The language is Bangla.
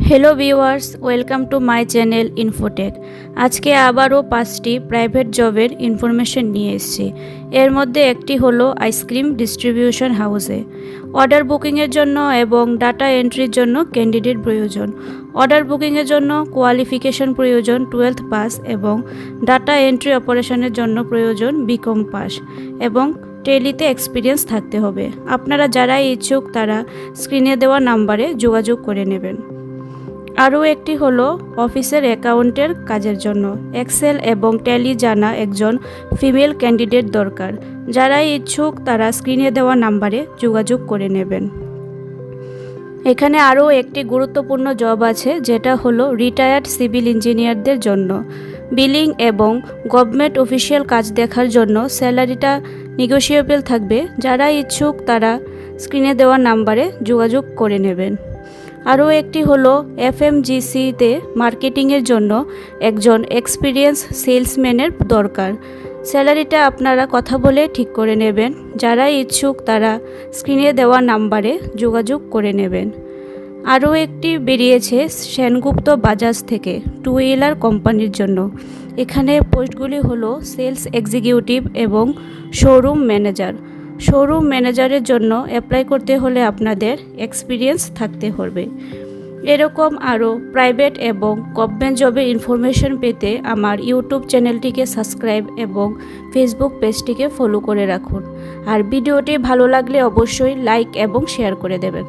Hello viewers, welcome to my channel Infotech. আজকে আবারও 5টি প্রাইভেট জবের ইনফরমেশন নিয়ে এসেছি। এর মধ্যে একটি হলো আইসক্রিম ডিস্ট্রিবিউশন হাউসে। অর্ডার বুকিংয়ের জন্য এবং ডাটা এন্ট্রির জন্য ক্যান্ডিডেট প্রয়োজন। অর্ডার বুকিংয়ের জন্য কোয়ালিফিকেশন প্রয়োজন 12th পাস এবং ডাটা এন্ট্রি অপারেশনের জন্য প্রয়োজন বিকম পাস এবং টেলিতে এক্সপিরিয়েন্স থাকতে হবে। আপনারা যারা ইচ্ছুক তারা স্ক্রিনে দেওয়া নাম্বারে যোগাযোগ করে নেবেন। আরও একটি হলো অফিসের অ্যাকাউন্টের কাজের জন্য এক্সেল এবং ট্যালি জানা একজন ফিমেল ক্যান্ডিডেট দরকার। যারা ইচ্ছুক তারা স্ক্রিনে দেওয়া নাম্বারে যোগাযোগ করে নেবেন। এখানে আরও একটি গুরুত্বপূর্ণ জব আছে, যেটা হলো রিটায়ার্ড সিভিল ইঞ্জিনিয়ারদের জন্য। বিলিং এবং গভর্নমেন্ট অফিসিয়াল কাজ দেখার জন্য স্যালারিটা নেগোশিয়েবল থাকবে। যারা ইচ্ছুক তারা স্ক্রিনে দেওয়া নাম্বারে যোগাযোগ করে নেবেন। আরও একটি হলো এফএমজিসিতে মার্কেটিংয়ের জন্য একজন এক্সপিরিয়েন্স সেলসম্যানের দরকার। স্যালারিটা আপনারা কথা বলে ঠিক করে নেবেন। যারা ইচ্ছুক তারা স্ক্রিনে দেওয়া নাম্বারে যোগাযোগ করে নেবেন। আরও একটি বেরিয়েছে সেনগুপ্ত বাজাজ থেকে টু হুইলার কোম্পানির জন্য। এখানে পোস্টগুলি হলো সেলস এক্সিকিউটিভ এবং শোরুম ম্যানেজার। শোরুম ম্যানেজারের জন্য অ্যাপ্লাই করতে হলে আপনাদের এক্সপিরিয়েন্স থাকতে হবে। এরকম আরও প্রাইভেট এবং গভর্নমেন্ট জবের ইনফরমেশন পেতে আমার ইউটিউব চ্যানেলটিকে সাবস্ক্রাইব এবং ফেসবুক পেজটিকে ফলো করে রাখুন। আর ভিডিওটি ভালো লাগলে অবশ্যই লাইক এবং শেয়ার করে দেবেন।